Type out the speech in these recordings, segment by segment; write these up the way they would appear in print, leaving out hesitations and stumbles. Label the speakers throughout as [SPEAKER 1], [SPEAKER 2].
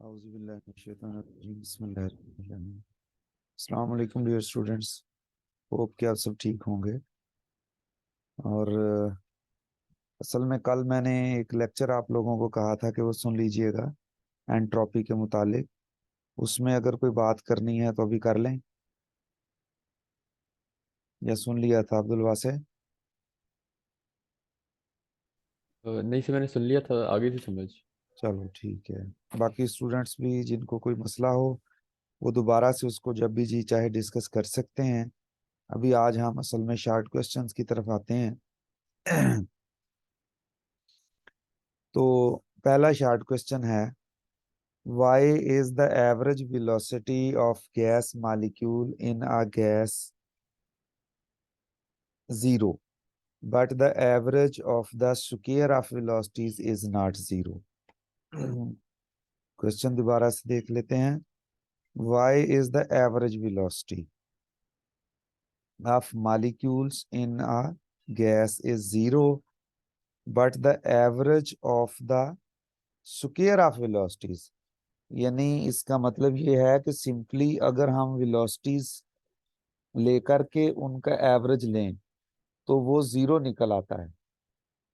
[SPEAKER 1] अस्सलाम वालेकुम dear students. Hope कि आप सब ठीक होंगे। और असल में कल मैंने एक लेक्चर आप लोगों को कहा था कि वो सुन लीजिएगा एंट्रोपी के मुतालिक। उसमें अगर कोई बात करनी है तो अभी कर लें, या सुन लिया था अब्दुल वासे?
[SPEAKER 2] नहीं से मैंने सुन लिया था, आगे से समझ।
[SPEAKER 1] चलो ठीक है। बाकी स्टूडेंट्स भी जिनको कोई मसला हो वो दोबारा से उसको जब भी जी चाहे डिस्कस कर सकते हैं। अभी आज हम असल में शार्ट क्वेश्चंस की तरफ आते हैं। तो पहला शार्ट क्वेश्चन है, why is the average velocity of gas molecule in a gas zero but the average of the square of velocities is not zero? Question दोबारा से देख लेते हैं। why is the average velocity of molecules in a gas is zero but the average of the square of velocities, यानी इसका मतलब ये है कि सिंपली अगर हम वेलोसिटीज लेकर के उनका एवरेज लें तो वो जीरो निकल आता है।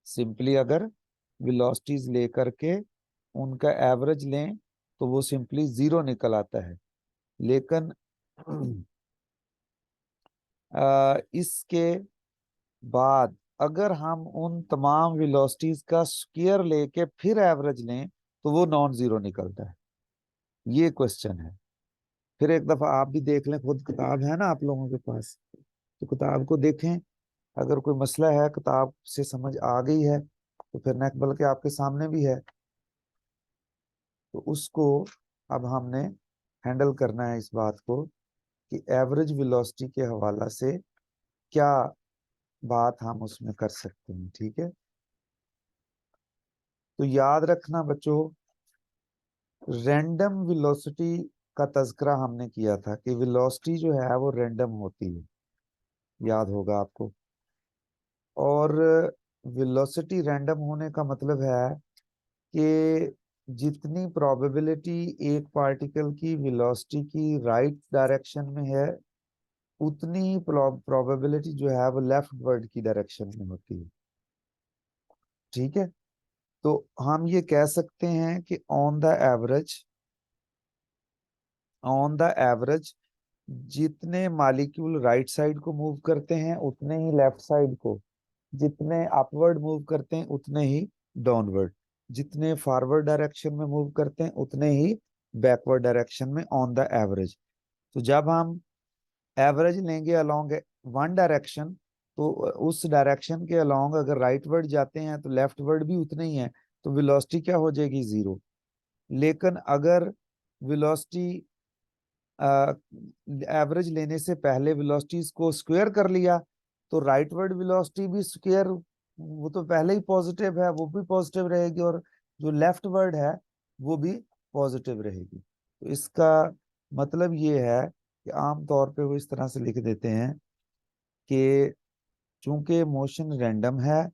[SPEAKER 1] सिंपली अगर वेलोसिटीज लेकर के उनका एवरेज लें तो वो सिंपली जीरो निकल आता है। लेकिन इसके बाद अगर हम उन तमाम वेलोसिटीज का स्क्वायर लेके फिर एवरेज लें तो वो नॉन जीरो निकलता है। ये क्वेश्चन है। फिर एक दफा आप भी देख लें, खुद किताब है ना आप लोगों के पास, तो किताब को देखें। अगर कोई मसला है किताब से समझ आ गई है तो फिर नेक बल्कि आपके सामने भी है, तो उसको अब हमने हैंडल करना है इस बात को कि एवरेज वेलोसिटी के हवाला से क्या बात हम उसमें कर सकते हैं। ठीक है, तो याद रखना बच्चों, रैंडम वेलोसिटी का तज़किरा हमने किया था कि वेलोसिटी जो है वो रैंडम होती है, याद होगा आपको। और वेलोसिटी रैंडम होने का मतलब है कि जितनी प्रोबेबिलिटी एक पार्टिकल की वेलोसिटी की राइट डायरेक्शन में है उतनी ही प्रोबेबिलिटी जो है वो लेफ्ट वर्ड की डायरेक्शन में होती है। ठीक है, तो हम ये कह सकते हैं कि ऑन द एवरेज जितने मॉलिक्यूल राइट साइड को मूव करते हैं उतने ही लेफ्ट साइड को, जितने अपवर्ड मूव करते हैं उतने ही डाउनवर्ड, जितने फॉरवर्ड डायरेक्शन में मूव करते हैं उतने ही बैकवर्ड डायरेक्शन में ऑन द एवरेज। तो जब हम एवरेज लेंगे अलोंग वन डायरेक्शन तो उस डायरेक्शन के अलोंग अगर राइट वर्ड जाते हैं तो लेफ्ट वर्ड भी उतने ही है, तो वेलोसिटी क्या हो जाएगी? जीरो। लेकिन अगर वेलोसिटी एवरेज लेने से पहले वेलोसिटीज को स्क्वायर कर लिया तो राइट वर्ड वेलोसिटी भी स्क्वायर, वो तो पहले ही पॉजिटिव है, वो भी पॉजिटिव रहेगी, और जो लेफ्ट वर्ड है वो भी पॉजिटिव रहेगी। तो इसका मतलब ये है कि आम तौर पे वो इस तरह से लिख देते हैं कि चूंकि मोशन रैंडम है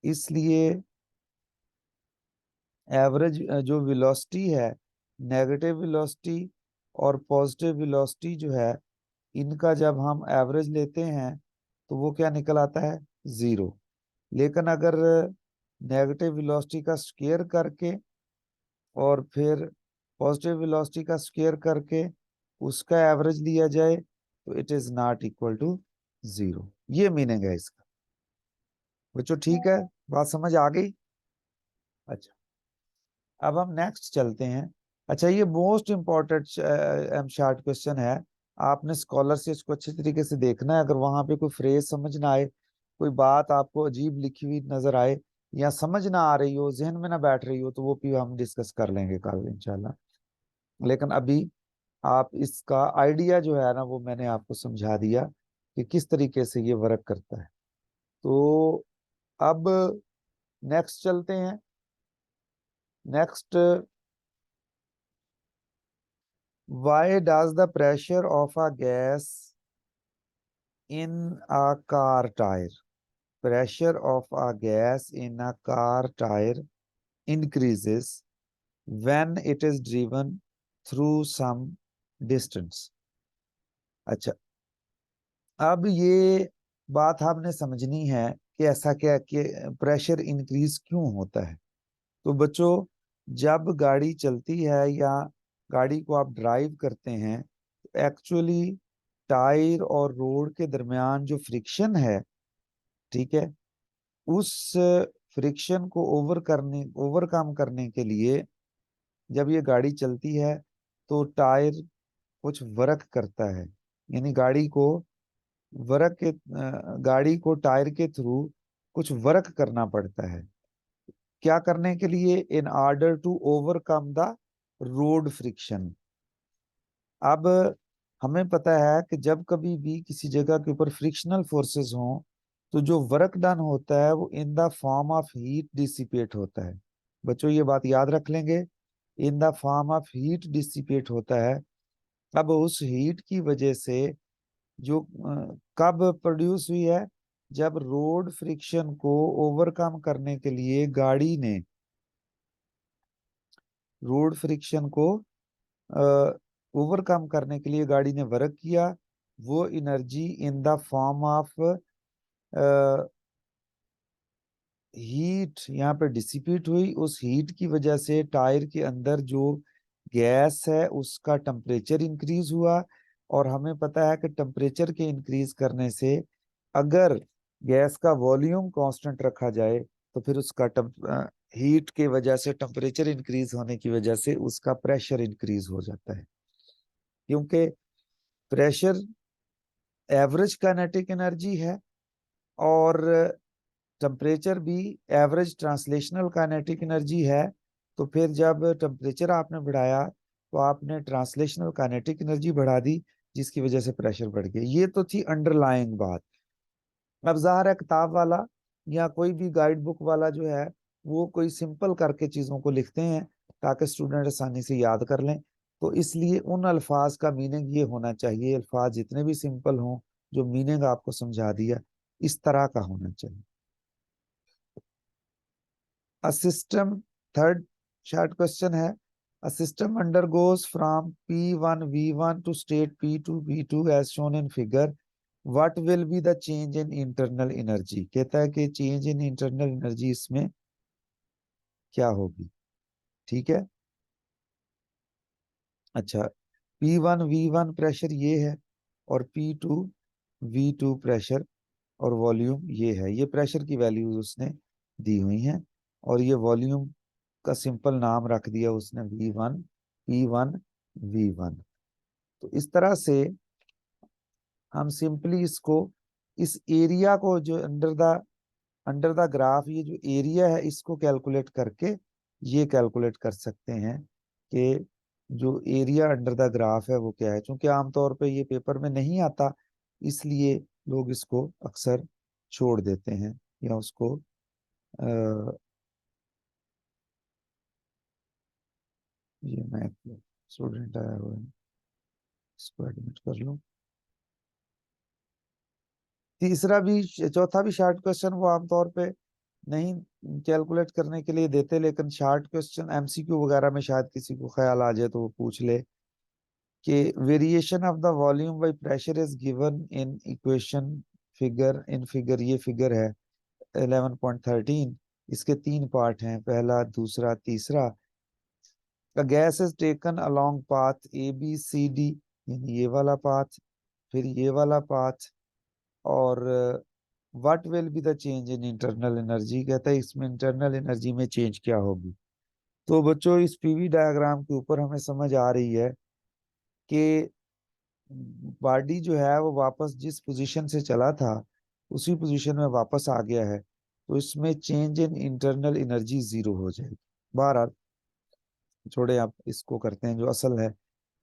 [SPEAKER 1] इसलिए एवरेज जो वेलोसिटी है, नेगेटिव वेलोसिटी और पॉजिटिव वेलोसिटी जो है, इनका जब हम एवरेज लेते हैं तो वो क्या निकल आता है? जीरो। लेकिन अगर नेगेटिव वेलोसिटी का स्क्वायर करके और फिर पॉजिटिव वेलोसिटी का स्क्वायर करके उसका एवरेज लिया जाए तो it is not equal to zero. ये मीनिंग है इसका। बच्चों ठीक है, बात समझ आ गई? अच्छा, अब हम नेक्स्ट चलते हैं। अच्छा, ये मोस्ट इंपॉर्टेंट शार्ट क्वेश्चन है। आपने स्कॉलर से इसको अच्छे तरीके से देखना है। अगर वहां पे कोई फ्रेज समझ ना आए, कोई बात आपको अजीब लिखी हुई नजर आए, या समझ ना आ रही हो, जहन में ना बैठ रही हो, तो वो भी हम डिस्कस कर लेंगे कल इंशाल्लाह। लेकिन अभी आप इसका आइडिया जो है ना वो मैंने आपको समझा दिया कि किस तरीके से ये वर्क करता है। तो अब नेक्स्ट चलते हैं। Next, why does the pressure of a gas in a car tire, pressure of a gas in a car tire increases when it is driven through some distance। अच्छा, अब ये बात आपने समझनी है कि ऐसा क्या कि प्रेशर इंक्रीज क्यों होता है। तो बच्चों, जब गाड़ी चलती है या गाड़ी को आप ड्राइव करते हैं, एक्चुअली टायर और रोड के दरमियान जो फ्रिक्शन है, ठीक है, उस फ्रिक्शन को ओवरकम करने के लिए जब ये गाड़ी चलती है तो टायर कुछ वर्क करता है। यानी गाड़ी को टायर के थ्रू कुछ वर्क करना पड़ता है। क्या करने के लिए? In order to overcome the road friction. अब हमें पता है कि जब कभी भी किसी जगह के ऊपर फ्रिक्शनल फोर्सेस हों तो जो वर्क डन होता है वो in the form of heat dissipate होता है। बच्चों ये बात याद रख लेंगे, in the form of heat dissipate होता है। अब उस हीट की वजह से जो कब प्रोड्यूस हुई है? जब रोड फ्रिक्शन को ओवरकम करने के लिए गाड़ी ने वर्क किया। वो energy in the form of heat यहाँ पे डिसिपेट हुई। उस हीट की वजह से टायर के अंदर जो गैस है उसका टेम्परेचर इंक्रीज हुआ। और हमें पता है कि टेम्परेचर के इंक्रीज करने से अगर गैस का वॉल्यूम कांस्टेंट रखा जाए तो फिर उसका हीट के वजह से टेम्परेचर इंक्रीज होने की वजह से उसका प्रेशर इंक्रीज हो जाता है। क्योंकि प्रेशर एवरेज काइनेटिक एनर्जी है और टेम्परेचर भी एवरेज ट्रांसलेशनल काइनेटिक एनर्जी है। तो फिर जब टेम्परेचर आपने बढ़ाया तो आपने ट्रांसलेशनल काइनेटिक एनर्जी बढ़ा दी, जिसकी वजह से प्रेशर बढ़ गया। ये तो थी अंडरलाइंग बात। अब ज़ाहिर है किताब वाला या कोई भी गाइड बुक वाला जो है वो कोई सिंपल करके चीज़ों को लिखते हैं ताकि स्टूडेंट आसानी से याद कर लें। तो इसलिए उन अल्फाज का मीनिंग ये होना चाहिए, अल्फाज जितने भी सिंपल हों, जो मीनिंग आपको समझा दिया, इस तरह का होना चाहिए। A system, third short question है, a system undergoes from P1 V1 to state P2 V2 as shown in figure. What will be the change in internal energy? कहता है कि change in internal energy इसमें क्या होगी। ठीक है। अच्छा, P1 V1 प्रेशर ये है और P2 V2 प्रेशर और वॉल्यूम ये है। ये प्रेशर की वैल्यूज उसने दी हुई हैं और ये वॉल्यूम का सिंपल नाम रख दिया उसने V1 P1 V1। तो इस तरह से हम सिंपली इसको, इस एरिया को जो अंडर द ग्राफ, ये जो एरिया है इसको कैलकुलेट करके ये कैलकुलेट कर सकते हैं कि जो एरिया अंडर द ग्राफ है वो क्या है। क्योंकि आमतौर पे ये पेपर में नहीं आता, इसलिए लोग इसको अक्सर छोड़ देते हैं या उसको ये मैं स्टूडेंट आया हुआ है, इसको एडमिट कर लो। तीसरा भी चौथा भी शॉर्ट क्वेश्चन वो आमतौर पे नहीं कैलकुलेट करने के लिए देते, लेकिन शॉर्ट क्वेश्चन एमसीक्यू वगैरह में शायद किसी को ख्याल आ जाए तो वो पूछ ले कि variation of the volume by pressure is given in equation figure. ये फिगर है 11.13। इसके तीन पार्ट हैं, पहला दूसरा तीसरा। The gas is taken along path A B C D, यानी ये वाला पाथ, फिर ये वाला पाथ। और what will be the change in internal energy, कहता है इसमें इंटरनल एनर्जी में चेंज क्या होगी। तो बच्चों इस पीवी डायग्राम के ऊपर हमें समझ आ रही है कि बॉडी जो है वो वापस जिस पोजीशन से चला था उसी पोजीशन में वापस आ गया है। तो इसमें change in internal energy zero हो जाएगी। बहरहाल छोड़े, आप इसको करते हैं जो असल है।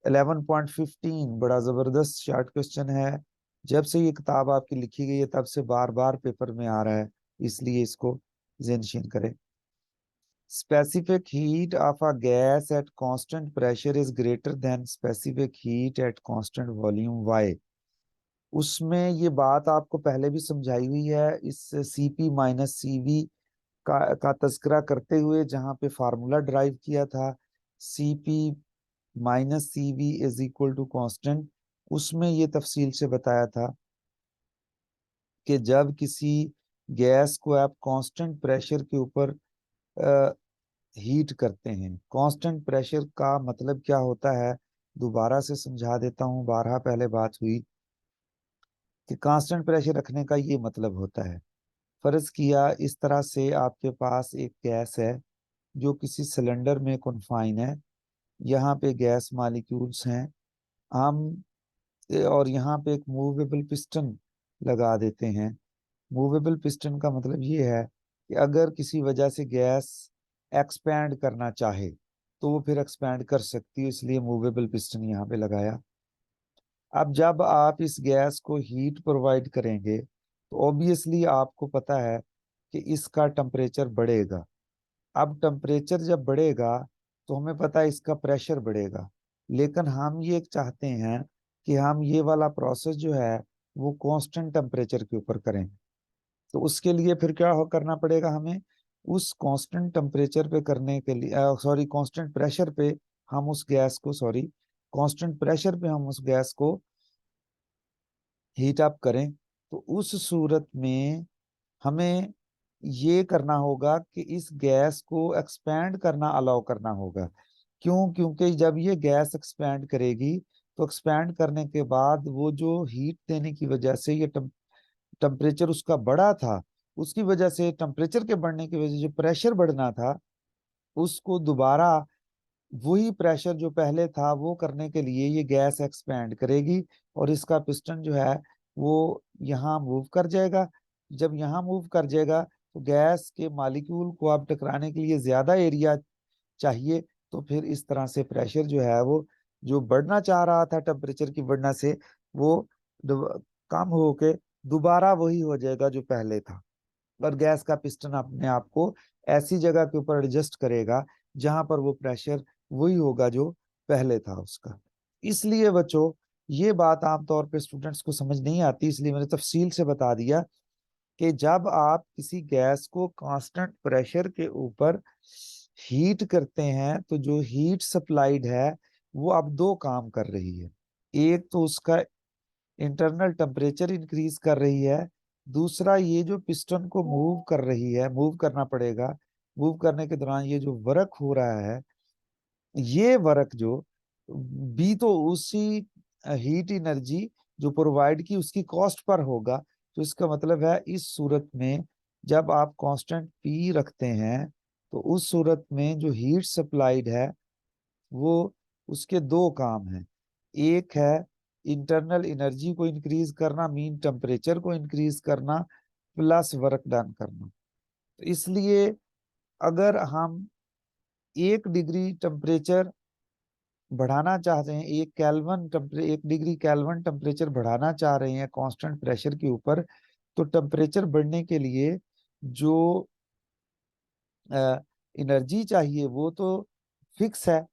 [SPEAKER 1] 11.15 बड़ा जबरदस्त शॉर्ट क्वेश्चन है। जब से ये किताब आपकी लिखी गई है तब से बार बार पेपर में आ रहा है, इसलिए इसको ज़हनशीन करें। Specific heat of a gas at constant pressure is greater than specific heat at constant volume Y। उसमें ये बात आपको पहले भी समझाई हुई है इस Cp माइनस Cv का तस्करा करते हुए, जहाँ पे फार्मूला ड्राइव किया था Cp minus Cv is equal to constant, उसमें ये तफसील से बताया था कि जब किसी गैस को आप कांस्टेंट प्रेशर के ऊपर हीट करते हैं, कांस्टेंट प्रेशर का मतलब क्या होता है, दोबारा से समझा देता हूँ, बारहा पहले बात हुई कि कांस्टेंट प्रेशर रखने का ये मतलब होता है, फर्ज किया इस तरह से आपके पास एक गैस है जो किसी सिलेंडर में कन्फाइन है, यहाँ पे गैस मॉलिक्यूल्स हैं, हम और यहाँ पे एक मूवेबल पिस्टन लगा देते हैं। मूवेबल पिस्टन का मतलब ये है कि अगर किसी वजह से गैस एक्सपैंड करना चाहे तो वो फिर एक्सपैंड कर सकती है, इसलिए मूवेबल पिस्टन यहाँ पे लगाया। अब जब आप इस गैस को हीट प्रोवाइड करेंगे तो ऑब्वियसली आपको पता है कि इसका टेम्परेचर बढ़ेगा। अब टेम्परेचर जब बढ़ेगा तो हमें पता है इसका प्रेशर बढ़ेगा, लेकिन हम ये चाहते हैं कि हम ये वाला प्रोसेस जो है वो कांस्टेंट टेम्परेचर के ऊपर करें। तो उसके लिए फिर क्या हो करना पड़ेगा हमें, उस कांस्टेंट टेम्परेचर पे करने के लिए सॉरी कांस्टेंट प्रेशर पे हम उस गैस को सॉरी कांस्टेंट प्रेशर पे हम उस गैस को हीट अप करें। तो उस सूरत में हमें ये करना होगा कि इस गैस को एक्सपैंड करना अलाउ करना होगा। क्यों? क्योंकि जब ये गैस एक्सपैंड करेगी तो एक्सपैंड करने के बाद वो जो हीट देने की वजह से ये टेम्परेचर उसका बढ़ा था, उसकी वजह से टेम्परेचर के बढ़ने की वजह से जो प्रेशर बढ़ना था उसको दोबारा वही प्रेशर जो पहले था वो करने के लिए ये गैस एक्सपैंड करेगी और इसका पिस्टन जो है वो यहाँ मूव कर जाएगा। जब यहाँ मूव कर जाएगा तो गैस के मॉलिक्यूल को अब टकराने के लिए ज्यादा एरिया चाहिए, तो फिर इस तरह से प्रेशर जो है वो जो बढ़ना चाह रहा था टेम्परेचर की बढ़ना से वो कम होके दोबारा वही हो जाएगा जो पहले था। और गैस का पिस्टन अपने आप को ऐसी जगह के ऊपर एडजस्ट करेगा जहां पर वो प्रेशर वही होगा जो पहले था उसका। इसलिए बच्चों ये बात आमतौर पे स्टूडेंट्स को समझ नहीं आती, इसलिए मैंने तफसील से बता दिया कि जब आप किसी गैस को कांस्टेंट प्रेशर के ऊपर हीट करते हैं तो जो हीट सप्लाइड है वो अब दो काम कर रही है। एक तो उसका इंटरनल टेम्परेचर इंक्रीज कर रही है, दूसरा ये जो पिस्टन को मूव कर रही है, मूव करना पड़ेगा, मूव करने के दौरान ये जो वर्क हो रहा है, ये वर्क जो भी तो उसी हीट एनर्जी जो प्रोवाइड की उसकी कॉस्ट पर होगा। तो इसका मतलब है इस सूरत में जब आप कांस्टेंट पी रखते हैं तो उस सूरत में जो हीट सप्लाइड है वो उसके दो काम हैं। एक है इंटरनल एनर्जी को इंक्रीज करना, मीन टेम्परेचर को इंक्रीज करना, प्लस वर्क डन करना। तो इसलिए अगर हम 1 डिग्री टेम्परेचर बढ़ाना चाहते हैं, 1 डिग्री केल्विन टेम्परेचर बढ़ाना चाह रहे हैं कांस्टेंट प्रेशर के ऊपर, तो टेम्परेचर बढ़ने के लिए जो एनर्जी चाहिए वो तो फिक्स है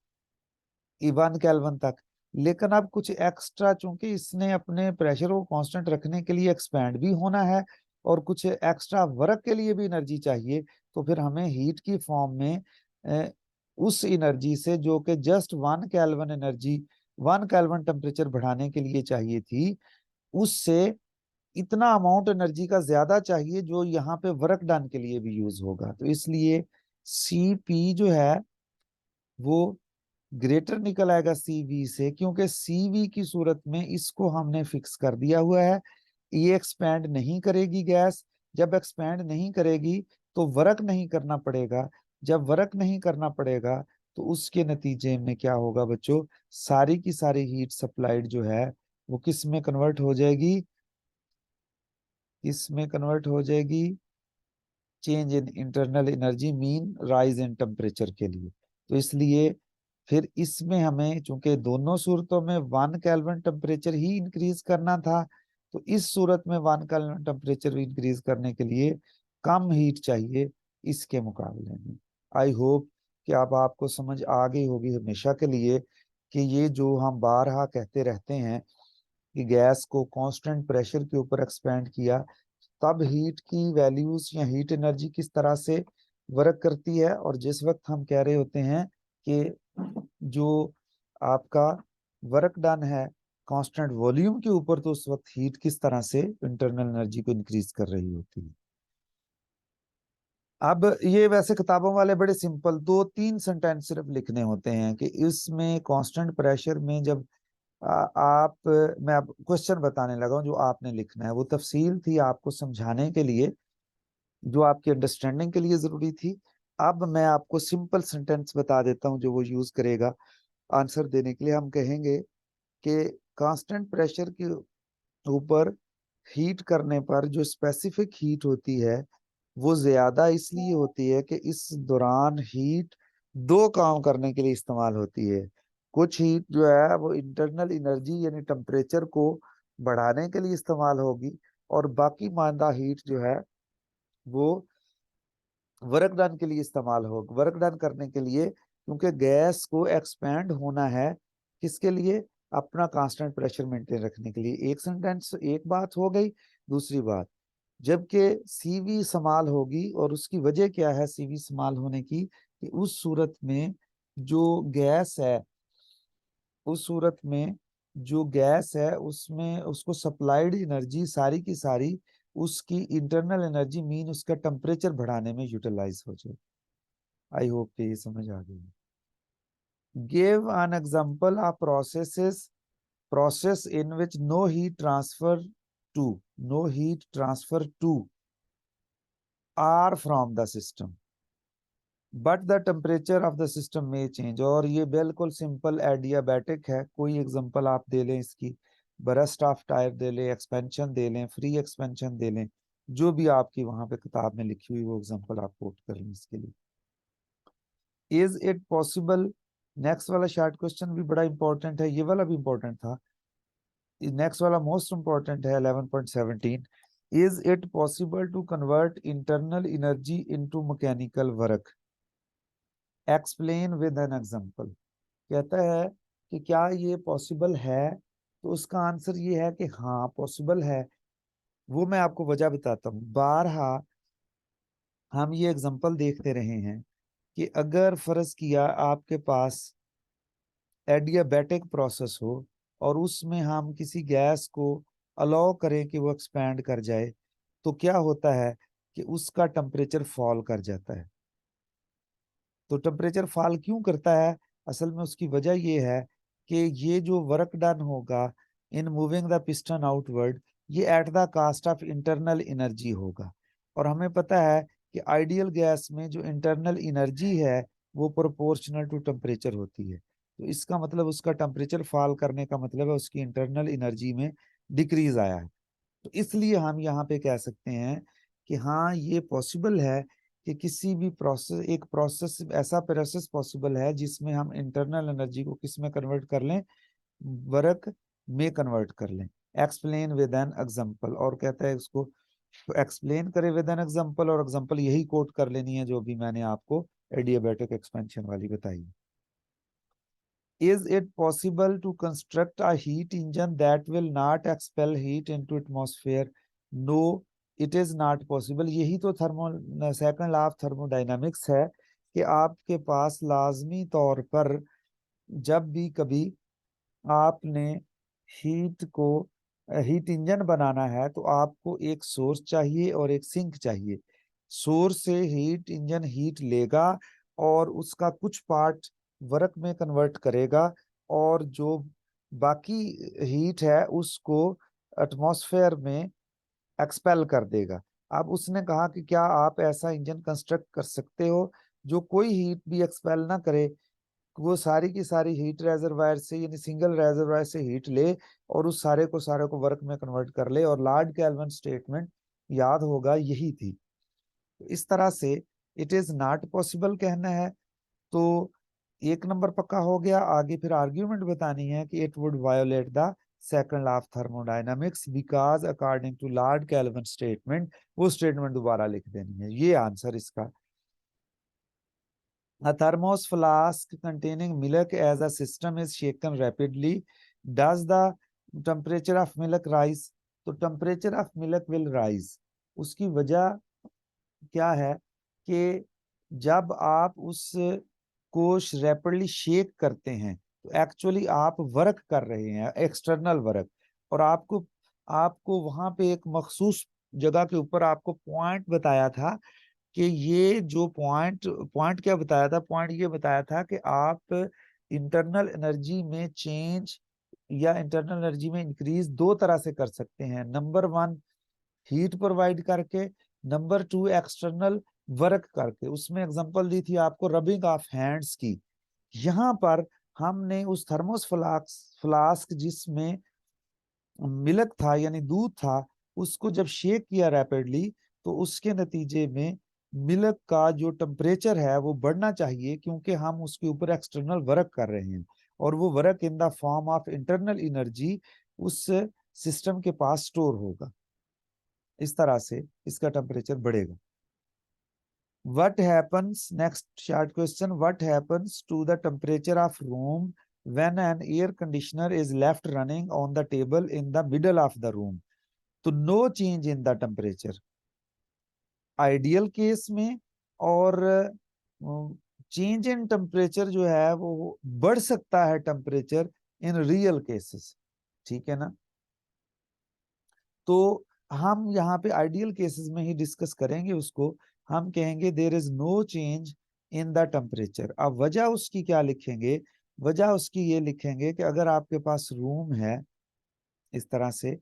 [SPEAKER 1] 1 केल्विन तक। लेकिन अब कुछ एक्स्ट्रा, चूंकि इसने अपने प्रेशर को कांस्टेंट रखने के लिए एक्सपैंड भी होना है और कुछ एक्स्ट्रा वर्क के लिए भी एनर्जी चाहिए, तो फिर हमें हीट की फॉर्म में उस एनर्जी से जो कि just 1 kelvin energy 1 kelvin temperature बढ़ाने के लिए चाहिए थी, उससे इतना अमाउंट एनर्जी का ज्यादा चाहिए जो यहाँ पे वर्क डन के लिए भी यूज होगा। तो इसलिए Cp जो है वो ग्रेटर निकल आएगा Cv से, क्योंकि Cv की सूरत में इसको हमने फिक्स कर दिया हुआ है। ये एक्सपैंड नहीं करेगी गैस, जब एक्सपैंड नहीं करेगी तो वर्क नहीं करना पड़ेगा, जब वर्क नहीं करना पड़ेगा तो उसके नतीजे में क्या होगा बच्चों, सारी की सारी हीट सप्लाइड जो है वो किस में कन्वर्ट हो जाएगी, इसमें कन्वर्ट हो जाएगी change in internal energy mean rise in temperature के लिए। तो इसलिए फिर इसमें हमें चूंकि दोनों सूरतों में 1 केल्विन टेम्परेचर ही इंक्रीज करना था, तो इस सूरत में 1 केल्विन टेम्परेचर इंक्रीज करने के लिए कम हीट चाहिए इसके मुकाबले में। आई होप कि अब आपको समझ आ गई होगी हमेशा के लिए कि ये जो हम बारहा कहते रहते हैं कि गैस को कांस्टेंट प्रेशर के ऊपर एक्सपेंड किया, तब हीट की वैल्यूज या हीट एनर्जी किस तरह से वर्क करती है। और जिस वक्त हम कह रहे होते हैं कि जो आपका वर्क डन है कांस्टेंट वॉल्यूम के ऊपर, तो उस वक्त हीट किस तरह से इंटरनल एनर्जी को इंक्रीज कर रही होती है। अब ये वैसे किताबों वाले बड़े सिंपल 2-3 सेंटेंस सिर्फ लिखने होते हैं कि इसमें कांस्टेंट प्रेशर में जब मैं अब क्वेश्चन बताने लगा हूं जो आपने लिखना है, वो तफसील थी आपको समझाने के लिए, जो आपकी अंडरस्टैंडिंग के लिए जरूरी थी। अब मैं आपको सिंपल सेंटेंस बता देता हूं जो वो यूज करेगा आंसर देने के लिए। हम कहेंगे कि कांस्टेंट प्रेशर के ऊपर हीट करने पर जो स्पेसिफिक हीट होती है वो ज्यादा इसलिए होती है कि इस दौरान हीट दो काम करने के लिए इस्तेमाल होती है। कुछ हीट जो है वो इंटरनल एनर्जी यानी टेम्परेचर को बढ़ाने के लिए इस्तेमाल होगी, और बाकी मादा हीट जो है वो वर्क डन के लिए इस्तेमाल होगा, वर्क डन करने के लिए, क्योंकि गैस को एक्सपैंड होना है किसके लिए, अपना कांस्टेंट प्रेशर मेंटेन रखने के लिए। एक सेंटेंस एक बात हो गई। दूसरी बात, जबकि सीवी समाल होगी, और उसकी वजह क्या है सीवी समाल होने की, कि उस सूरत में जो गैस है, उस सूरत में जो गैस है उसमें उसको सप्लाइड एनर्जी सारी की सारी उसकी इंटरनल एनर्जी मीन उसका टेम्परेचर बढ़ाने में यूटिलाइज हो जाए। आई होप कि ये समझ आ गई। Give an example of process in which to no heat transfer to or from the system but the temperature of the system may change। और ये बिल्कुल सिंपल एडियाबैटिक है। कोई एग्जांपल आप दे लें इसकी, बरस्ट ऑफ टायर दे लें, एक्सपेंशन दे लें, फ्री एक्सपेंशन दे लें, जो भी आपकी वहां पे किताब में लिखी हुई वो एग्जांपल आप कोट कर लें इसके लिए। इज इट पॉसिबल, नेक्स्ट वाला शॉर्ट क्वेश्चन भी बड़ा इंपॉर्टेंट है, ये वाला भी इंपॉर्टेंट था। नेक्स्ट वाला मोस्ट इंपॉर्टेंट है 11.17। Is it possible to convert internal energy into mechanical work, explain with an example. कहता है कि क्या ये पॉसिबल है, तो उसका आंसर ये है कि हाँ पॉसिबल है। वो मैं आपको वजह बताता हूँ। बारहा हम ये एग्जांपल देखते रहे हैं कि अगर फर्ज किया आपके पास एडियाबैटिक प्रोसेस हो और उसमें हम किसी गैस को अलाउ करें कि वो एक्सपैंड कर जाए, तो क्या होता है कि उसका टेम्परेचर फॉल कर जाता है। तो टेम्परेचर फॉल क्यों करता है, असल में उसकी वजह ये है कि ये जो वर्क डन होगा in moving the piston outward, ये at the cost of internal energy होगा। और हमें पता है कि आइडियल गैस में जो इंटरनल एनर्जी है वो प्रोपोर्शनल टू टेम्परेचर होती है। तो इसका मतलब उसका टेम्परेचर फॉल करने का मतलब है उसकी इंटरनल एनर्जी में डिक्रीज आया है। तो इसलिए हम यहाँ पे कह सकते हैं कि हाँ ये पॉसिबल है कि किसी भी प्रोसेस, एक प्रोसेस, ऐसा प्रोसेस पॉसिबल है जिसमें हम इंटरनल एनर्जी को किस में कन्वर्ट कर लें, वर्क में कन्वर्ट कर लें। एक्सप्लेन विद एन एग्जांपल, और कहता है इसको एक्सप्लेन करे विद एन एग्जांपल, और एग्जांपल यही कोट कर लेनी है जो भी मैंने आपको एडियाबैटिक एक्सपेंशन वाली बताई। Is it possible to construct a heat engine that will not expel heat into atmosphere? No, it is not possible। यही तो thermo second law of thermodynamics है कि आपके पास लाजमी तौर पर जब भी कभी आपने हीट को हीट इंजन बनाना है तो आपको एक सोर्स चाहिए और एक सिंक चाहिए। सोर्स से हीट इंजन हीट लेगा और उसका कुछ पार्ट वर्क में कन्वर्ट करेगा, और जो बाकी हीट है उसको एटमॉस्फेयर में एक्सपेल कर देगा। अब उसने कहा कि क्या आप ऐसा इंजन कंस्ट्रक्ट कर सकते हो जो कोई हीट भी एक्सपेल ना करे, वो सारी की सारी हीट रेजर्वायर से यानी सिंगल रेजर्वायर से हीट ले और उस सारे को वर्क में कन्वर्ट कर ले। और लॉर्ड केल्विन स्टेटमेंट याद होगा यही थी। तो इस तरह से इट इज नॉट पॉसिबल कहना है। तो एक नंबर पक्का हो गया। आगे फिर आर्ग्यूमेंट बतानी है कि it would violate the second law of thermodynamics because according to Lord Kelvin statement, वो स्टेटमेंट दोबारा लिख देनी है। ये आंसर इसका। A thermos flask containing milk as a system is shaken rapidly. Does the temperature of milk rise? तो temperature of milk will rise। उसकी वजह क्या है कि जब आप उस को रैपिडली शेक करते हैं तो एक्चुअली आप वर्क कर रहे हैं, एक्सटर्नल वर्क। और आपको आपको वहां पे एक मखसूस जगह के ऊपर आपको पॉइंट बताया था कि ये जो पॉइंट पॉइंट क्या बताया था, पॉइंट ये बताया था कि आप इंटरनल एनर्जी में चेंज या इंटरनल एनर्जी में इंक्रीज दो तरह से कर सकते हैं। नंबर वन, हीट प्रोवाइड करके। नंबर टू, एक्सटर्नल वर्क करके। उसमें एग्जांपल दी थी आपको रबिंग ऑफ हैंड्स की। यहाँ पर हमने उस थर्मोस फ्लास्क जिसमें मिल्क था यानी दूध था, उसको जब शेक किया रैपिडली तो उसके नतीजे में मिल्क का जो टेम्परेचर है वो बढ़ना चाहिए, क्योंकि हम उसके ऊपर एक्सटर्नल वर्क कर रहे हैं और वो work in the form of internal energy उस सिस्टम के पास स्टोर होगा। इस तरह से इसका टेम्परेचर बढ़ेगा। What happens, next short question, what happens to the temperature of room when an air conditioner is left running on the table in the middle of the room? तो no change in the temperature ideal case में, और change in temperature जो है वो बढ़ सकता है temperature in real cases. ठीक है ना? तो हम यहाँ पे आइडियल केसेस में ही डिस्कस करेंगे उसको। हम कहेंगे there is no change in the temperature. अब वजह उसकी क्या लिखेंगे? वजह उसकी ये लिखेंगे कि अगर आपके पास रूम है इस तरह से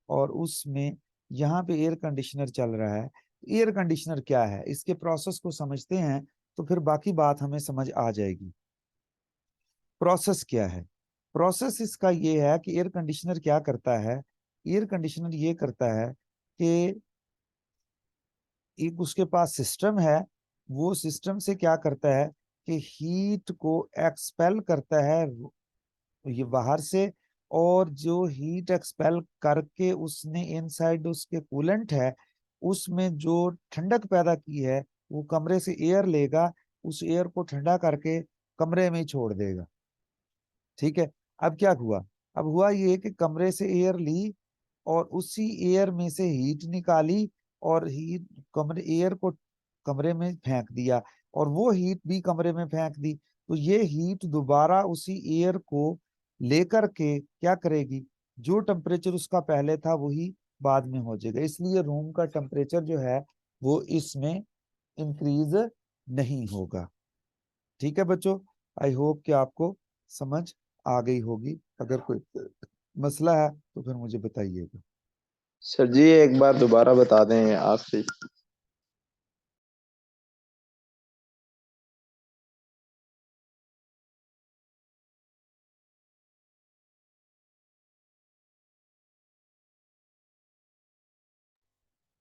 [SPEAKER 1] और उसमें यहाँ पे एयर कंडीशनर चल रहा है। एयर कंडीशनर क्या है, इसके प्रोसेस को समझते हैं तो फिर बाकी बात हमें समझ आ जाएगी। प्रोसेस क्या है? प्रोसेस इसका ये है कि एयर कंडीशनर क्या करता है। एयर कंडीशनर ये करता है कि एक उसके पास सिस्टम है, वो सिस्टम से क्या करता है कि हीट को एक्सपेल करता है ये बाहर से, और जो हीट एक्सपेल करके उसने इनसाइड उसके कूलेंट है उसमें जो ठंडक पैदा की है वो कमरे से एयर लेगा, उस एयर को ठंडा करके कमरे में ही छोड़ देगा। ठीक है? अब क्या हुआ? अब हुआ ये कि कमरे से एयर ली और उसी एयर में से हीट निकाली और हीट कमरे एयर को कमरे में फेंक दिया और वो हीट भी कमरे में फेंक दी। तो ये हीट दोबारा उसी एयर को लेकर के क्या करेगी? जो टेम्परेचर उसका पहले था वही बाद में हो जाएगा। इसलिए रूम का टेम्परेचर जो है वो इसमें इंक्रीज नहीं होगा। ठीक है बच्चों, आई होप कि आपको समझ आ गई होगी। अगर कोई मसला है तो फिर मुझे बताइएगा।
[SPEAKER 3] सर जी एक बार दोबारा बता दें आखिरी।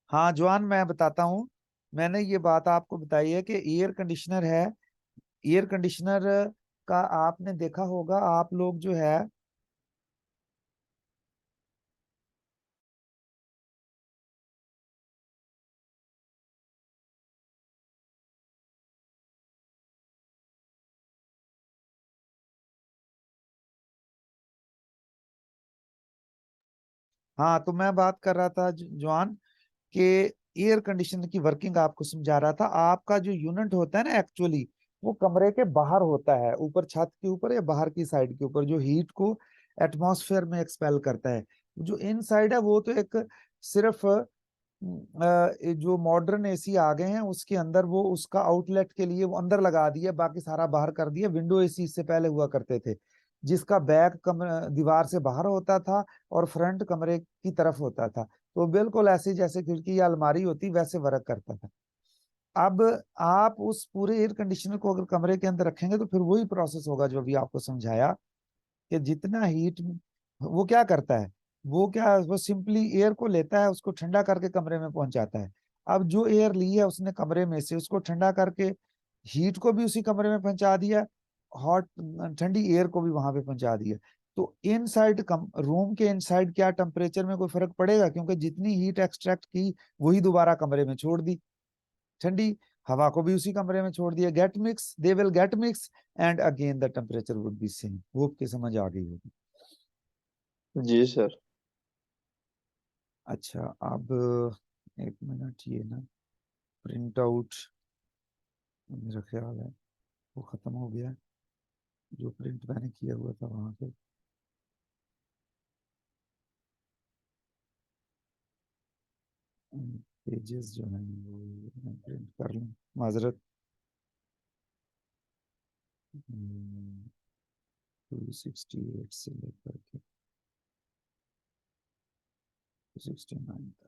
[SPEAKER 1] हाँ जवान, मैं बताता हूँ। मैंने ये बात आपको बताई है कि एयर कंडीशनर है। एयर कंडीशनर का आपने देखा होगा, आप लोग जो है हाँ, तो मैं बात कर रहा था जवान कि एयर कंडीशनर की वर्किंग आपको समझा रहा था। आपका जो यूनिट होता है ना एक्चुअली वो कमरे के बाहर होता है, ऊपर छत के ऊपर या बाहर की साइड के ऊपर, जो हीट को एटमॉस्फेयर में एक्सपेल करता है। जो इनसाइड है वो तो एक सिर्फ जो मॉडर्न एसी आ गए हैं उसके अंदर वो उसका आउटलेट के लिए वो अंदर लगा दिया, बाकी सारा बाहर कर दिया। विंडो एसी इससे पहले हुआ करते थे जिसका बैक दीवार से बाहर होता था और फ्रंट कमरे की तरफ होता था। तो बिल्कुल ऐसे जैसे खिड़की या अलमारी होती वैसे वर्क करता था। अब आप उस पूरे एयर कंडीशनर को अगर कमरे के अंदर रखेंगे तो फिर वही प्रोसेस होगा जो अभी आपको समझाया कि जितना हीट वो क्या करता है, वो सिंपली एयर को लेता है, उसको ठंडा करके कमरे में पहुंचाता है। अब जो एयर ली है उसने कमरे में से उसको ठंडा करके हीट को भी उसी कमरे में पहुंचा दिया, हॉट ठंडी एयर को भी वहां पे पहुंचा दिया। तो इनसाइड रूम के इनसाइड क्या टेम्परेचर में कोई फर्क पड़ेगा? क्योंकि जितनी हीट एक्सट्रैक्ट की वही दोबारा कमरे में छोड़ दी, ठंडी हवा को भी उसी कमरे में छोड़ दिया। Gate mix, they will get mix and again the temperature would be same. वो आपकी समझ आ गई होगी।
[SPEAKER 3] जी सर।
[SPEAKER 1] अच्छा, अब एक मिनट, ये ना प्रिंट आउट मेरा ख्याल है वो खत्म हो गया जो प्रिंट मैंने किया हुआ था वहां पे। पेजेस जो हैं वो मैं प्रिंट कर लूँ, माजरत। 268 से लेकर के 269 तक।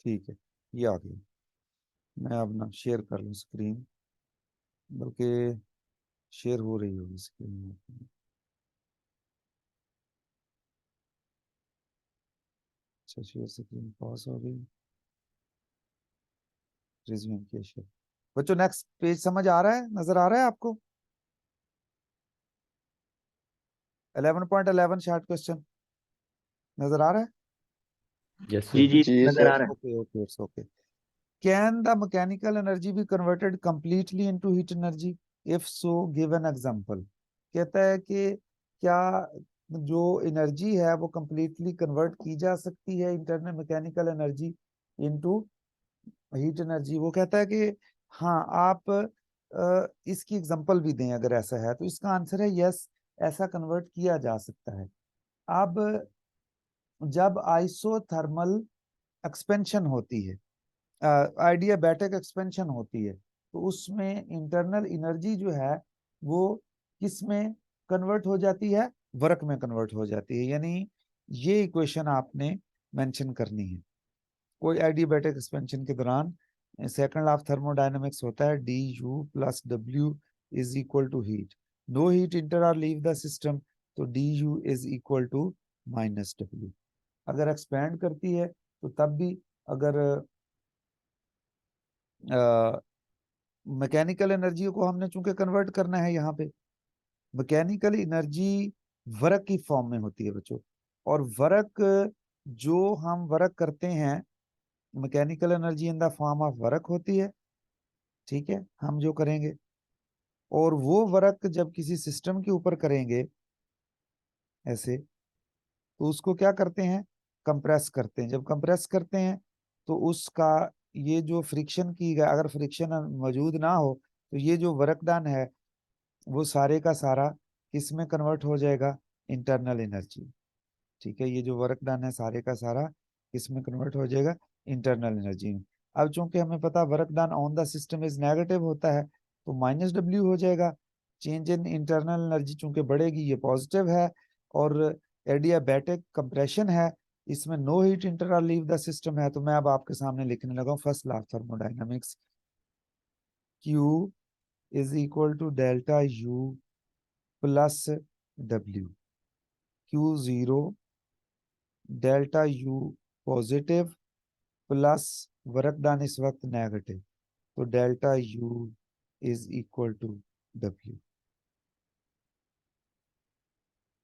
[SPEAKER 1] ठीक है, ये आ गई। मैं अब ना शेयर कर लूँ स्क्रीन, बल्कि शेयर हो रही होगी स्क्रीन। अच्छा, शेयर स्क्रीन पॉज हो गई, रिज्यूम किया शेयर। बच्चों नेक्स्ट पेज समझ आ रहा है, नजर आ रहा है आपको? 11.11 शार्ट क्वेश्चन नजर आ रहा है?
[SPEAKER 2] यस
[SPEAKER 4] जी
[SPEAKER 2] सर।
[SPEAKER 4] जी
[SPEAKER 3] जी
[SPEAKER 4] नजर आ
[SPEAKER 3] सर।
[SPEAKER 4] रहा है।
[SPEAKER 1] Okay okay, it's okay. Can the mechanical energy be converted completely into heat energy? If so, give an example. कहता है कि क्या जो एनर्जी है वो कंप्लीटली कन्वर्ट की जा सकती है, internal mechanical energy into heat energy. वो कहता है कि हाँ, आप इसकी एग्जांपल भी दें अगर ऐसा है। तो इसका आंसर है यस, ऐसा कन्वर्ट किया जा सकता है। अब जब आइसोथर्मल एक्सपेंशन होती है, आइडियाबैटिक एक्सपेंशन होती है, तो उसमें इंटरनल एनर्जी जो है वो किस में कन्वर्ट हो जाती है? वर्क में कन्वर्ट हो जाती है। यानी ये इक्वेशन आपने मेंशन करनी है। कोई आइडियाबैटिक एक्सपेंशन के दौरान सेकंड लॉ ऑफ थर्मोडायनेमिक्स होता है D U plus W is equal to heat. No heat enter or leave the system, तो D U is equal to minus W. अगर एक्सपैंड करती है तो तब भी, अगर मैकेनिकल एनर्जी को हमने चूंकि कन्वर्ट करना है यहाँ पे, मैकेनिकल एनर्जी वर्क की फॉर्म में होती है बच्चों। और वर्क, जो हम वर्क करते हैं, mechanical energy in the form of work होती है। ठीक है, हम जो करेंगे, और वो वर्क जब किसी सिस्टम के ऊपर करेंगे ऐसे, तो उसको क्या करते हैं? कंप्रेस करते हैं। जब कंप्रेस करते हैं तो उसका ये जो फ्रिक्शन की, अगर फ्रिक्शन मौजूद ना हो तो ये जो वर्क डन है वो सारे का सारा किस में कन्वर्ट हो जाएगा? Internal energy. ठीक है, ये जो वर्क डन है सारे का सारा किस में कन्वर्ट हो जाएगा? इंटरनल एनर्जी में। अब चूंकि हमें पता work done on the system is negative होता है, तो माइनस डब्ल्यू हो जाएगा। चेंज इन इंटरनल एनर्जी चूंकि बढ़ेगी, ये पॉजिटिव है। और एडियाबैटिक कंप्रेशन है, इसमें no heat enter or leave the system है। तो मैं अब आपके सामने लिखने लगा हूँ first law of thermodynamics, Q is equal to delta U plus W. Q zero, delta U positive, plus work done इस वक्त नेगेटिव, तो delta U is equal to W.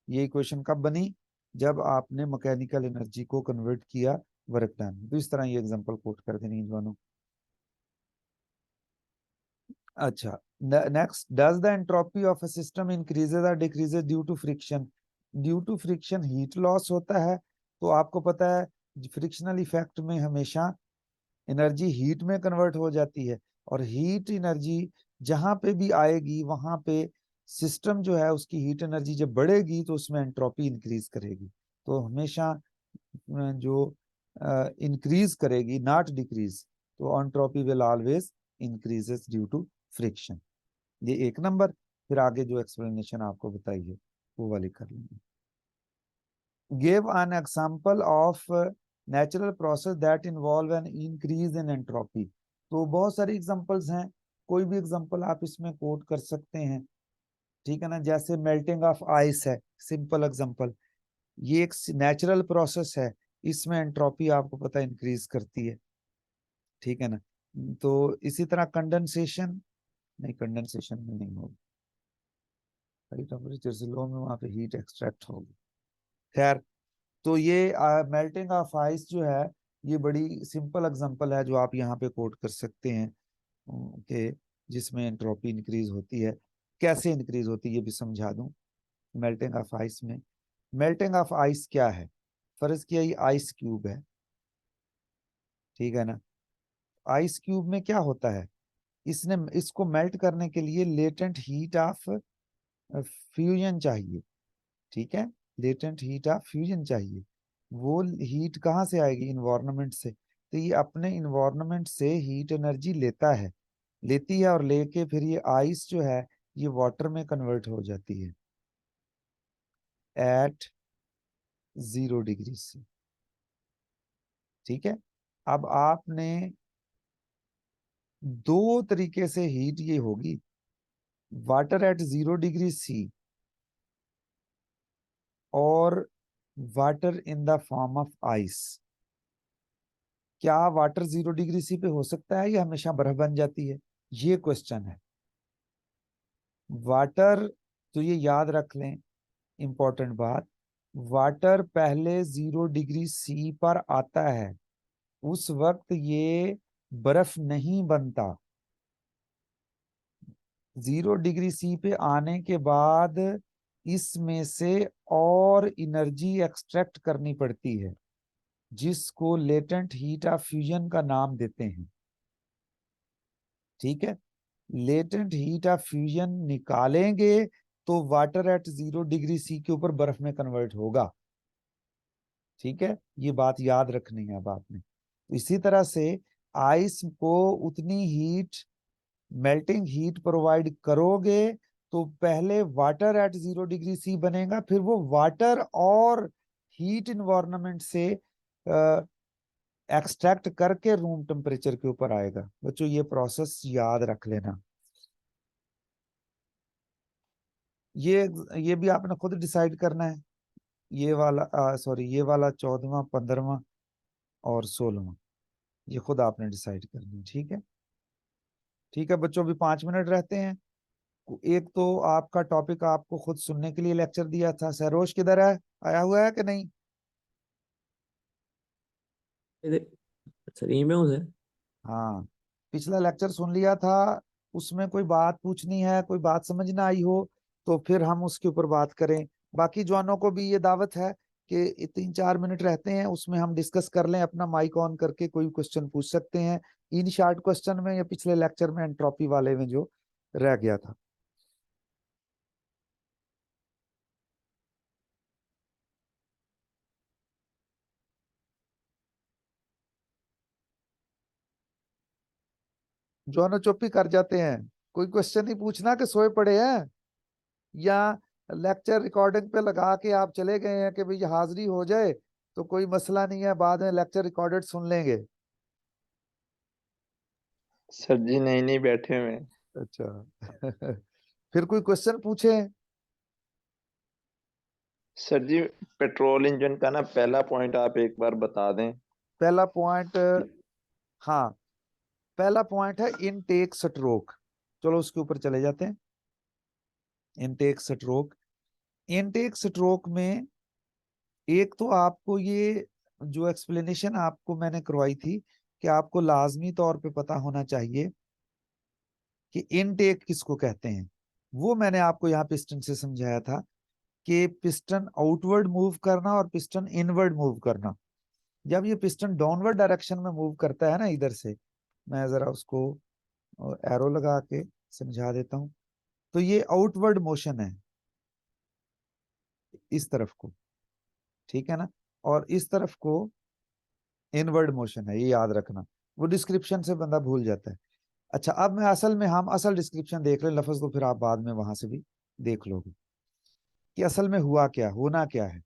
[SPEAKER 1] ये इक्वेशन कब बनी? जब आपने मैकेनिकल एनर्जी को कन्वर्ट किया वर्क डन में। तो इस तरह ये एग्जांपल कोट कर देनी दोनों। अच्छा, next, does the entropy of a system increases और decreases due to friction? Due to friction heat loss होता है। तो आपको पता है फ्रिक्शनल इफेक्ट में हमेशा एनर्जी हीट में कन्वर्ट हो जाती है। और हीट एनर्जी जहां पे भी आएगी वहां पे सिस्टम जो है उसकी हीट एनर्जी जब बढ़ेगी तो उसमें एंट्रोपी इंक्रीज करेगी। तो हमेशा जो इंक्रीज करेगी, नॉट डिक्रीज, तो entropy will always increases due to friction. ये एक नंबर। फिर आगे जो एक्सप्लेनेशन आपको बताइए, वो वाली कर लेंगे। Give an example of natural process that involve an increase in entropy. तो बहुत सारी एग्जांपल्स हैं, कोई भी एग्जांपल आप इसमें कोट कर सकते हैं, ठीक है ना। जैसे मेल्टिंग ऑफ आइस है, सिंपल एग्जांपल, ये एक नेचुरल प्रोसेस है, इसमें एंट्रोपी आपको पता इंक्रीज करती है, ठीक है ना। तो इसी तरह कंडेंसेशन, नहीं कंडेंसेशन में नहीं होगी, हाई टेम्परेचर से लो में वहां पे हीट एक्सट्रैक्ट होगी। खैर, तो ये मेल्टिंग ऑफ आइस जो है, ये बड़ी सिंपल एग्जांपल है जो आप यहाँ पे कोट कर सकते हैं कि जिसमें एंट्रोपी इंक्रीज होती है। कैसे इंक्रीज होती है ये भी समझा दूं। मेल्टिंग ऑफ आइस में, मेल्टिंग ऑफ आइस क्या है, फर्ज किया ये आइस क्यूब है, ठीक है ना। आइस क्यूब में क्या होता है, इसने इसको मेल्ट करने के लिए लेटेंट हीट ऑफ फ्यूजन चाहिए, ठीक है। लेटेंट हीट ऑफ फ्यूजन चाहिए, वो हीट कहाँ से आएगी, इन्वायरमेंट से। तो ये अपने इन्वायरमेंट से हीट एनर्जी लेता है, लेती है, और लेके फिर ये आइस जो है ये वाटर में कन्वर्ट हो जाती है एट 0 डिग्री से, ठीक है। अब आपने दो तरीके से हीट ये होगी, वाटर एट 0 डिग्री सी और water in the form of ice. क्या वाटर 0 डिग्री सी पे हो सकता है या हमेशा बर्फ बन जाती है, ये क्वेश्चन है। वाटर, तो ये याद रख लें इंपॉर्टेंट बात, वाटर पहले 0 डिग्री सी पर आता है, उस वक्त ये बर्फ नहीं बनता। 0 डिग्री सी पे आने के बाद इसमें से और एनर्जी एक्सट्रैक्ट करनी पड़ती है, जिसको लेटेंट हीट ऑफ फ्यूजन का नाम देते हैं, ठीक है। लेटेंट हीट ऑफ फ्यूजन निकालेंगे तो वाटर एट 0 डिग्री सी के ऊपर बर्फ में कन्वर्ट होगा, ठीक है। ये बात याद रखनी है अब आपने। तो इसी तरह से आइस को उतनी हीट, मेल्टिंग हीट प्रोवाइड करोगे तो पहले वाटर एट 0 डिग्री सी बनेगा, फिर वो वाटर और हीट इन्वायरमेंट से एक्सट्रैक्ट करके रूम टेम्परेचर के ऊपर आएगा। बच्चों ये प्रोसेस याद रख लेना। ये भी आपने खुद डिसाइड करना है, ये वाला सॉरी ये वाला 14वां 15वां और 16वां, ये खुद आपने डिसाइड करना है, ठीक है। ठीक है बच्चों, अभी 5 मिनट रहते हैं। एक तो आपका टॉपिक आपको खुद सुनने के लिए लेक्चर दिया था, सरोज किधर है, आया हुआ है कि नहीं।
[SPEAKER 4] अच्छा यहीं पे हूँ सर।
[SPEAKER 1] हाँ, पिछला लेक्चर सुन लिया था, उसमें कोई बात पूछनी है, कोई बात समझ ना आई हो तो फिर हम उसके ऊपर बात करें। बाकी जवानों को भी ये दावत है कि 3-4 मिनट रहते हैं, उसमें हम डिस्कस कर लें, अपना माइक ऑन करके कोई क्वेश्चन पूछ सकते हैं इन शॉर्ट क्वेश्चन में, या पिछले लेक्चर में एंट्रोपी वाले में जो रह गया था। जवानों चुप ही कर जाते हैं, कोई क्वेश्चन नहीं पूछना कि सोए पड़े हैं, या लेक्चर रिकॉर्डिंग पे लगा के आप चले गए हैं कि भाई हाजिरी हो जाए तो कोई मसला नहीं है, बाद में लेक्चर रिकॉर्डेड सुन लेंगे।
[SPEAKER 3] सर जी नहीं नहीं बैठे हुए हैं।
[SPEAKER 1] अच्छा फिर कोई क्वेश्चन पूछे।
[SPEAKER 3] सर जी पेट्रोल इंजन का ना पहला पॉइंट आप एक बार बता दें।
[SPEAKER 1] पहला पॉइंट, हाँ, पहला पॉइंट है इनटेक स्ट्रोक। चलो उसके ऊपर चले जाते हैं। इनटेक स्ट्रोक, इनटेक स्ट्रोक में एक तो आपको ये जो एक्सप्लेनेशन आपको मैंने करवाई थी कि आपको लाजमी तौर पे पता होना चाहिए कि इनटेक किसको कहते हैं, वो मैंने आपको यहाँ पिस्टन से समझाया था कि पिस्टन आउटवर्ड मूव करना और पिस्टन इनवर्ड मूव करना। जब ये पिस्टन डाउनवर्ड डायरेक्शन में मूव करता है ना, इधर से, मैं जरा उसको एरो लगा के समझा देता हूँ, तो ये आउटवर्ड मोशन है इस तरफ को, ठीक है ना, और इस तरफ को इनवर्ड मोशन है, ये याद रखना, वो डिस्क्रिप्शन से बंदा भूल जाता है। अच्छा, अब मैं हम असल डिस्क्रिप्शन देख रहे हैं, लफ्ज को फिर आप बाद में वहां से भी देख लोगे। कि असल में हुआ क्या, होना क्या है।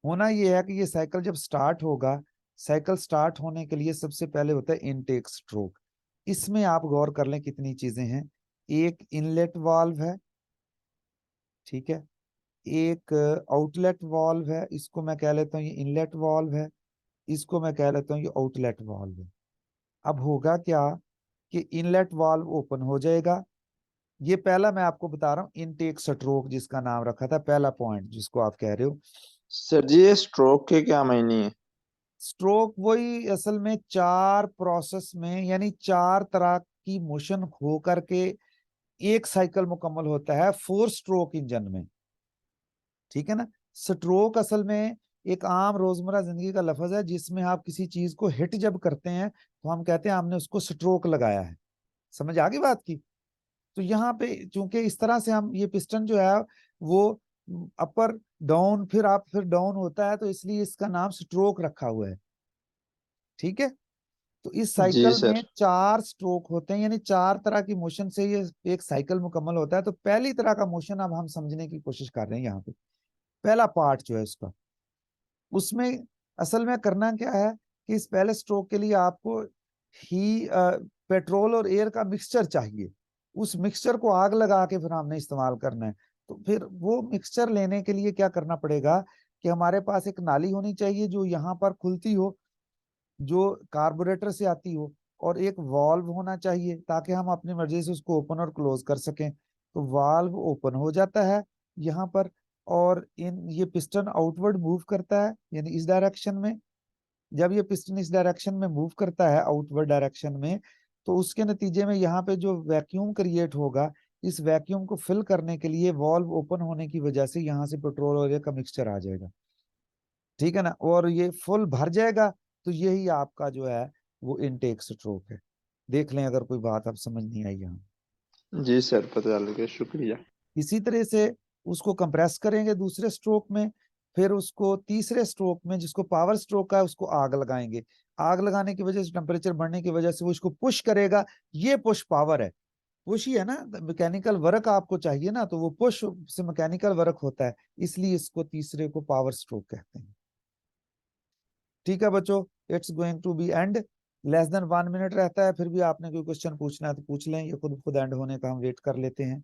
[SPEAKER 1] होना ये है कि ये साइकिल जब स्टार्ट होगा, साइकिल स्टार्ट होने के लिए सबसे पहले होता है इनटेक स्ट्रोक। इसमें आप गौर कर लें कितनी चीजें हैं। एक इनलेट वाल्व है, ठीक है, एक आउटलेट वाल्व है, इसको मैं कह लेता हूँ ये इनलेट वाल्व है, इसको मैं कह लेता हूँ ये आउटलेट वाल्व है। अब होगा क्या कि इनलेट वाल्व ओपन हो जाएगा। ये पहला मैं आपको बता रहा हूँ इनटेक स्ट्रोक, जिसका नाम रखा था, पहला पॉइंट जिसको आप कह रहे हो।
[SPEAKER 3] सर जी ये स्ट्रोक के क्या मायने है?
[SPEAKER 1] स्ट्रोक वही असल में चार प्रोसेस में, यानी चार तरह की मोशन हो करके एक साइकिल मुकम्मल होता है 4 स्ट्रोक इंजन में, ठीक है ना। स्ट्रोक असल में एक आम रोजमर्रा जिंदगी का लफ्ज है, जिसमें आप किसी चीज को हिट जब करते हैं तो हम कहते हैं हमने उसको स्ट्रोक लगाया है। समझ आ गई बात की। तो यहाँ पे चूंकि इस तरह से हम, ये पिस्टन जो है वो अपर डाउन फिर अप फिर डाउन होता है, तो इसलिए इसका नाम स्ट्रोक रखा हुआ है, ठीक है। तो इस
[SPEAKER 3] जी
[SPEAKER 1] साइकिल में
[SPEAKER 3] सर।
[SPEAKER 1] 4 स्ट्रोक होते हैं, यानी 4 तरह की मोशन से ये एक साइकिल मुकम्मल होता है। तो पहली तरह का मोशन अब हम समझने की कोशिश कर रहे हैं यहाँ पे। पहला पार्ट जो है उसका, उसमें असल में करना क्या है कि इस पहले स्ट्रोक के लिए आपको ही पेट्रोल और एयर का मिक्सचर चाहिए। उस मिक्सचर को आग लगा के फिर हमने इस्तेमाल करना है। तो फिर वो मिक्सचर लेने के लिए क्या करना पड़ेगा कि हमारे पास एक नाली होनी चाहिए जो यहाँ पर खुलती हो, जो कार्बोरेटर से आती हो, और एक वाल्व होना चाहिए ताकि हम अपनी मर्जी से उसको ओपन और क्लोज कर सकें। तो वाल्व ओपन हो जाता है यहाँ पर, और इन ये पिस्टन आउटवर्ड मूव करता है, यानी इस डायरेक्शन में। जब ये पिस्टन इस डायरेक्शन में मूव करता है आउटवर्ड डायरेक्शन में, तो उसके नतीजे में यहाँ पे जो वैक्यूम क्रिएट होगा, इस वैक्यूम को फिल करने के लिए वाल्व ओपन होने की वजह से यहाँ से पेट्रोल और का मिक्सचर आ जाएगा, ठीक है ना, और ये फुल भर जाएगा। तो यही आपका जो है वो इनटेक स्ट्रोक है। देख लें अगर कोई बात आप समझ नहीं आई यहाँ।
[SPEAKER 3] जी सर, पता लग गया, शुक्रिया।
[SPEAKER 1] इसी तरह से उसको कंप्रेस करेंगे दूसरे स्ट्रोक में, फिर उसको तीसरे स्ट्रोक में जिसको पावर स्ट्रोक है उसको आग लगाएंगे। आग लगाने की वजह से, टेम्परेचर बढ़ने की वजह से वो इसको पुश करेगा। ये पुश पावर है, पुश ही है ना, मैकेनिकल वर्क आपको चाहिए ना, तो वो पुश से मैकेनिकल वर्क होता है, इसलिए इसको तीसरे को पावर स्ट्रोक कहते हैं। ठीक है बच्चों, it's going to be end. Less than 1 minute रहता है, फिर भी आपने कोई क्वेश्चन पूछना है तो पूछ लें, ये खुद खुद एंड होने का हम वेट कर लेते हैं।